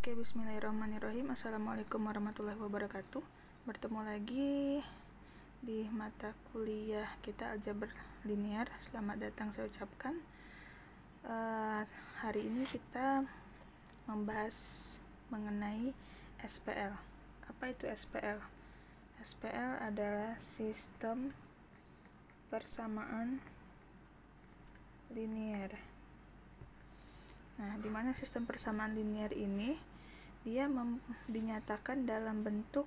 Oke, bismillahirrahmanirrahim. Assalamualaikum warahmatullahi wabarakatuh. Bertemu lagi di mata kuliah kita aljabar linear. Selamat datang saya ucapkan. Hari ini kita membahas mengenai SPL. Apa itu SPL? SPL adalah sistem persamaan linear. Nah, di mana sistem persamaan linear ini dia dinyatakan dalam bentuk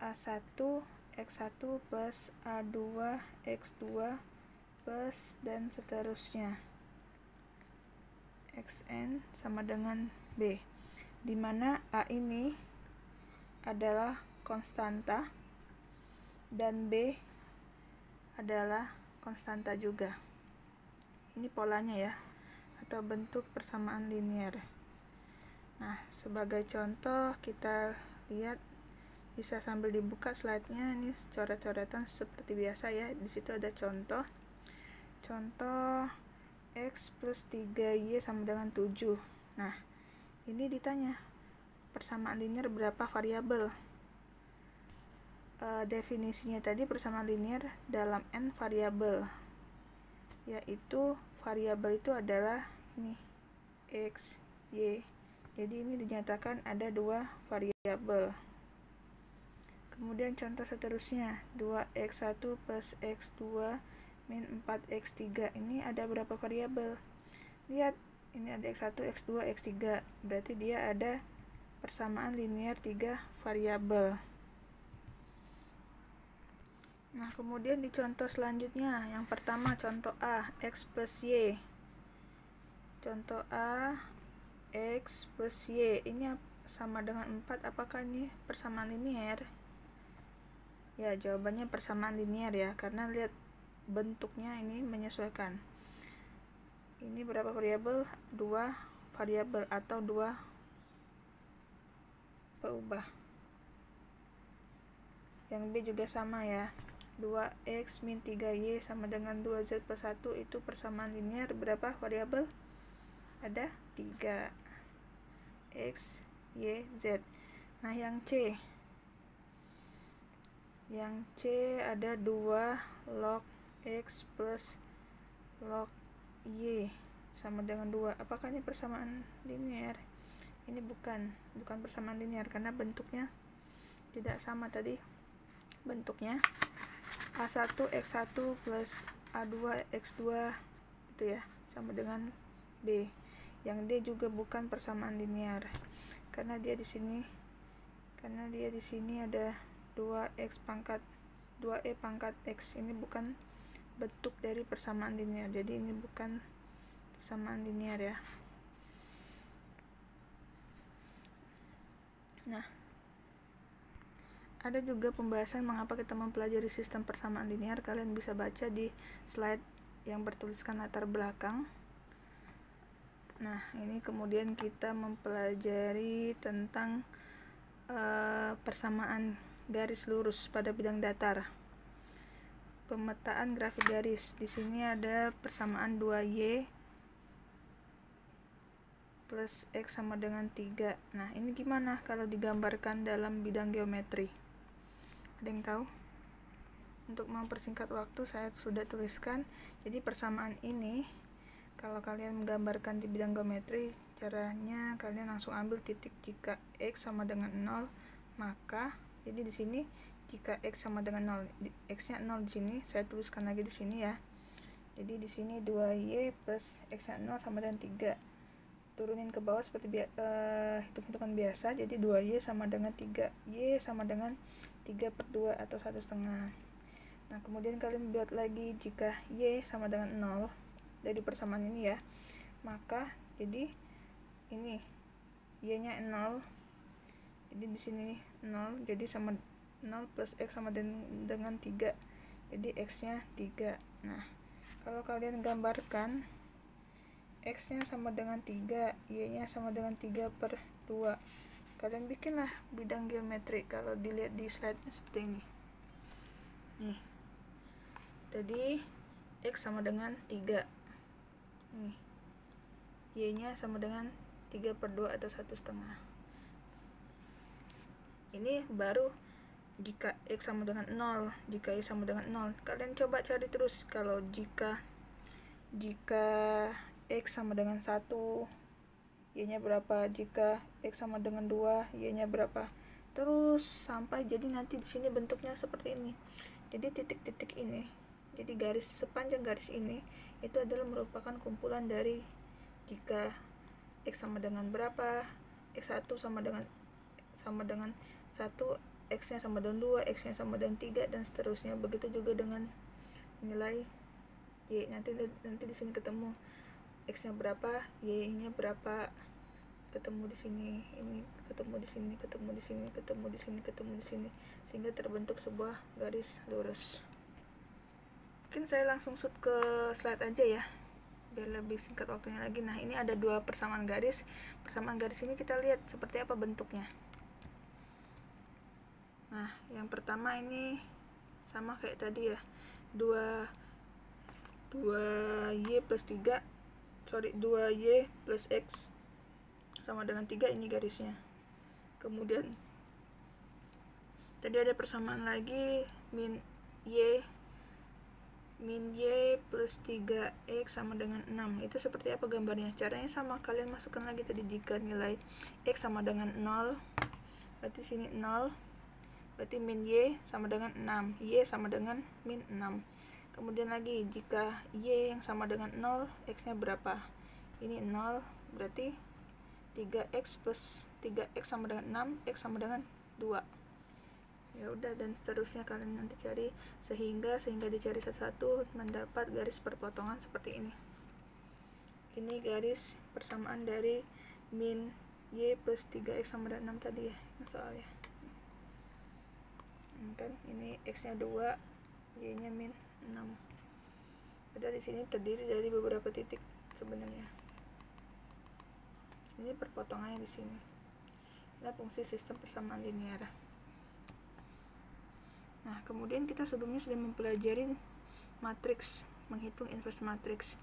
A1 X1 plus A2 X2 plus dan seterusnya Xn sama dengan B, di mana A ini adalah konstanta dan B adalah konstanta juga. Ini polanya ya, atau bentuk persamaan linear. Nah, sebagai contoh kita lihat, bisa sambil dibuka slide-nya. Ini coret-coretan seperti biasa ya. Di situ ada contoh X plus 3Y sama dengan 7. Nah, ini ditanya persamaan linear berapa variabel. Definisinya tadi persamaan linear dalam n variabel, yaitu variabel itu adalah ini X, Y. Jadi ini dinyatakan ada dua variabel. Kemudian contoh seterusnya 2x1 plus x2 min 4x3. Ini ada berapa variabel? Lihat, ini ada x1, x2, x3. Berarti dia ada persamaan linear 3 variabel. Nah, kemudian di contoh selanjutnya, yang pertama contoh A, X plus Y. Contoh A, X plus Y, ini sama dengan 4. Apakah ini persamaan linear? Ya, jawabannya persamaan linear ya, karena lihat bentuknya ini menyesuaikan. Ini berapa variabel? 2 variabel atau 2 peubah. Yang B juga sama ya. 2x min 3y sama dengan 2z plus 1, itu persamaan linear berapa variabel? Ada 3. X, Y, Z. Nah, yang C. Yang C ada 2 log X plus log Y sama dengan 2. Apakah ini persamaan linear? Ini bukan persamaan linear karena bentuknya tidak sama tadi. Bentuknya A1 X1 plus A2 X2 itu ya, sama dengan B. Yang D juga bukan persamaan linear karena dia di sini ada 2x pangkat 2e pangkat x. Ini bukan bentuk dari persamaan linear. Jadi ini bukan persamaan linear ya. Nah, ada juga pembahasan mengapa kita mempelajari sistem persamaan linear. Kalian bisa baca di slide yang bertuliskan latar belakang. Nah, ini kemudian kita mempelajari tentang persamaan garis lurus pada bidang datar. Pemetaan grafik garis. Di sini ada persamaan 2y plus x sama dengan 3. Nah, ini gimana kalau digambarkan dalam bidang geometri? Ada yang tahu? Untuk mempersingkat waktu saya sudah tuliskan. Jadi persamaan ini kalau kalian menggambarkan di bidang geometri, caranya kalian langsung ambil titik. Jika x sama dengan 0, maka jadi di sini jika x sama dengan 0, x-nya 0 di sini, saya tuliskan lagi di sini ya. Jadi di sini 2y plus x-nya 0 sama dengan 3. Turunin ke bawah seperti hitung-hitungan biasa. Jadi 2y sama dengan 3, y sama dengan 3/2 atau 1/2. Nah, kemudian kalian buat lagi jika y sama dengan 0 dari persamaan ini ya, maka jadi ini y-nya 0, jadi di sini 0, jadi sama 0 plus x sama dengan 3, jadi x-nya 3. Nah, kalau kalian gambarkan x-nya sama dengan 3, y-nya sama dengan 3/2, kalian bikinlah bidang geometri. Kalau dilihat di slide-nya seperti ini. Nih, tadi x sama dengan 3, nih y-nya sama dengan 3/2 atau 1/2. Ini baru jika X sama dengan 0. Jika Y sama dengan 0, kalian coba cari terus. Kalau jika X sama dengan 1, Y nya berapa? Jika X sama dengan 2, Y nya berapa? Terus sampai jadi nanti di sini bentuknya seperti ini. Jadi titik-titik ini, jadi garis sepanjang garis ini itu adalah merupakan kumpulan dari jika X sama dengan berapa, X1 sama dengan 1, X nya sama dengan 2, X nya sama dengan 3, dan seterusnya. Begitu juga dengan nilai Y. Nanti di sini ketemu X nya berapa, Y nya berapa, ketemu di sini, ini ketemu di sini, ketemu di sini, ketemu di sini, ketemu di sini, sehingga terbentuk sebuah garis lurus. Mungkin saya langsung shoot ke slide aja ya, biar lebih singkat waktunya lagi. Nah, ini ada 2 persamaan garis. Persamaan garis ini kita lihat seperti apa bentuknya. Nah, yang pertama ini sama kayak tadi ya, 2Y plus X sama dengan 3, ini garisnya. Kemudian tadi ada persamaan lagi, min Y plus 3X sama dengan 6. Itu seperti apa gambarnya? Caranya sama, kalian masukkan lagi tadi. Jika nilai X sama dengan 0, berarti sini 0, berarti min Y sama dengan 6, Y sama dengan min 6. Kemudian lagi, jika Y yang sama dengan 0, X nya berapa? Ini 0, berarti 3X plus 3X sama dengan 6, X sama dengan 2. Ya udah, dan seterusnya kalian nanti cari sehingga dicari satu-satu mendapat garis perpotongan seperti ini. Ini garis persamaan dari min Y plus 3X sama dengan 6 tadi ya, soalnya. Kan ini X nya 2, Y nya min 6. Ada di sini terdiri dari beberapa titik sebenarnya. Ini perpotongannya di sini. Ini fungsi sistem persamaan linear. Nah, kemudian kita sebelumnya sudah mempelajari matriks, menghitung inverse matriks.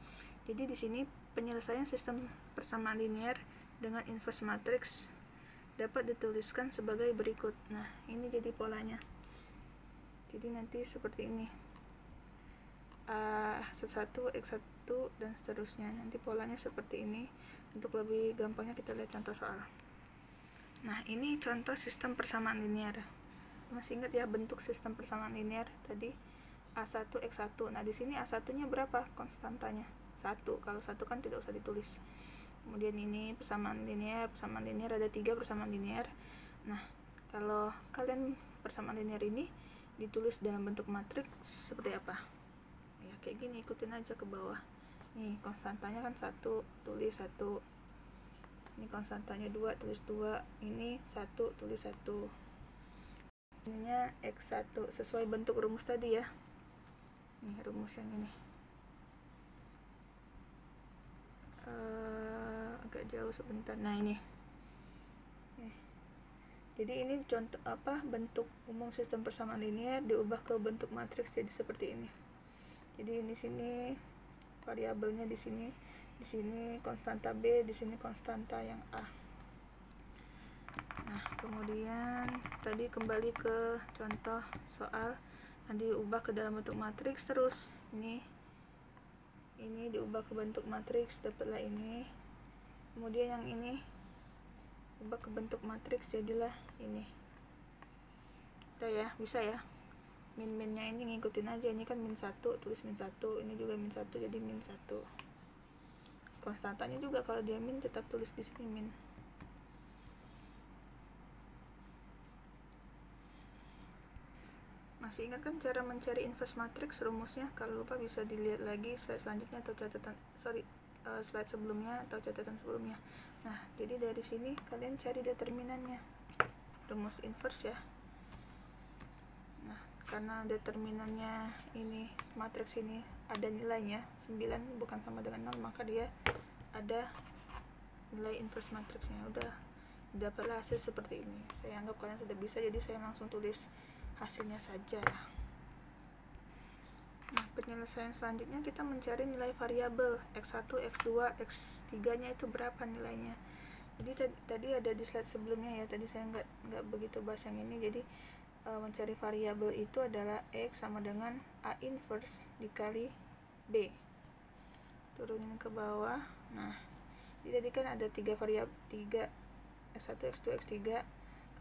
Jadi di sini penyelesaian sistem persamaan linear dengan inverse matriks dapat dituliskan sebagai berikut. Nah, ini jadi polanya. Jadi nanti seperti ini. A1, X1, dan seterusnya. Nanti polanya seperti ini. Untuk lebih gampangnya kita lihat contoh soal. Nah, ini contoh sistem persamaan linear. Masih ingat ya bentuk sistem persamaan linear tadi? A1, X1. Nah, di sini A1-nya berapa? Konstantanya 1. Kalau 1 kan tidak usah ditulis. Kemudian ini persamaan linear ada 3 persamaan linear. Nah, kalau kalian persamaan linear ini ditulis dalam bentuk matriks seperti apa? Ya, kayak gini, ikutin aja ke bawah. Nih, konstantanya kan 1, tulis 1. Ini konstantanya 2, tulis 2. Ini 1, tulis 1. Ininya X1 sesuai bentuk rumus tadi ya. Nih rumus yang ini. Agak jauh sebentar. Nah, ini. Nih. Jadi ini contoh bentuk umum sistem persamaan linear diubah ke bentuk matriks jadi seperti ini. Jadi ini sini variabelnya di sini konstanta B, di sini konstanta yang A. Nah, kemudian tadi kembali ke contoh soal, nanti diubah ke dalam bentuk matriks terus. Ini diubah ke bentuk matriks, dapatlah ini. Kemudian yang ini ubah ke bentuk matriks, jadilah ini. Udah ya, bisa ya. Min-minnya ini ngikutin aja. Ini kan min 1, tulis min 1. Ini juga min 1, jadi min 1. Konstantanya juga kalau dia min tetap tulis di sini min. Masih ingat kan cara mencari inverse matrix rumusnya? Kalau lupa bisa dilihat lagi slide selanjutnya atau slide sebelumnya atau catatan sebelumnya. Nah, jadi dari sini kalian cari determinannya, rumus inverse ya. Nah, karena determinannya ini matriks ini ada nilainya 9 bukan sama dengan 0, maka dia ada nilai inverse matriksnya. Udah, dapatlah hasil seperti ini. Saya anggap kalian sudah bisa, jadi saya langsung tulis hasilnya saja. Nah, penyelesaian selanjutnya kita mencari nilai variabel X1, X2, X3 nya itu berapa nilainya. Jadi tadi ada di slide sebelumnya ya, tadi saya nggak begitu bahas yang ini. Jadi mencari variabel itu adalah X sama dengan A inverse dikali B. Turunin ke bawah. Nah, jadi tadi kan ada 3 variabel, 3 X1, X2, X3.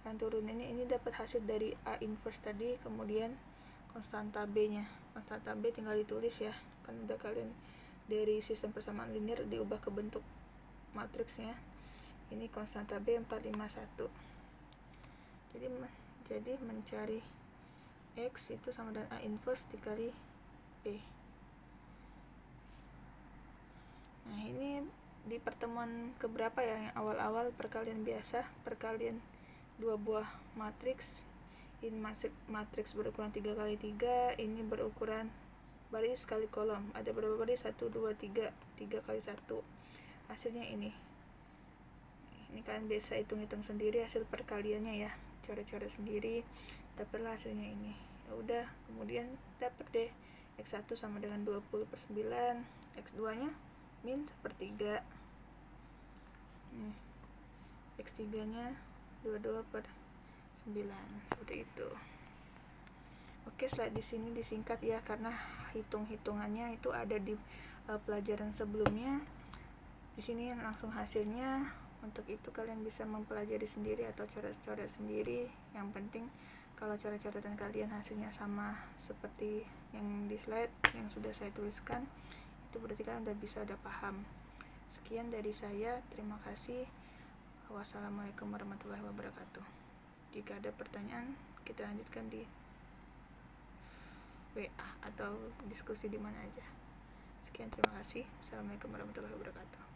Kalian turunin ini dapat hasil dari A inverse tadi, kemudian konstanta B nya. Konstanta B tinggal ditulis ya, kan udah kalian dari sistem persamaan linear diubah ke bentuk matriksnya. Ini konstanta B 451. Jadi mencari X itu sama dengan A inverse dikali B. Nah, ini di pertemuan keberapa ya, yang awal-awal perkalian biasa, perkalian 2 buah matriks. Ini matriks berukuran 3 kali 3, ini berukuran baris kali kolom. Ada berapa baris? 1, 2, 3, 3 kali 1. Hasilnya ini. Ini kalian bisa hitung-hitung sendiri hasil perkaliannya ya, coret-coret sendiri, dapatlah hasilnya ini. Ya udah, kemudian dapat deh X1 sama dengan 20/9, X2 nya min 1/3, X3 nya 22/9, seperti itu. Oke, slide di sini disingkat ya, karena hitung-hitungannya itu ada di pelajaran sebelumnya. Di sini langsung hasilnya. Untuk itu kalian bisa mempelajari sendiri atau coret-coret sendiri. Yang penting kalau coret-coretan kalian hasilnya sama seperti yang di slide yang sudah saya tuliskan, itu berarti kalian udah paham. Sekian dari saya, terima kasih. Wassalamualaikum warahmatullahi wabarakatuh. Jika ada pertanyaan, kita lanjutkan di WA atau diskusi di mana aja. Sekian, terima kasih. Assalamualaikum warahmatullahi wabarakatuh.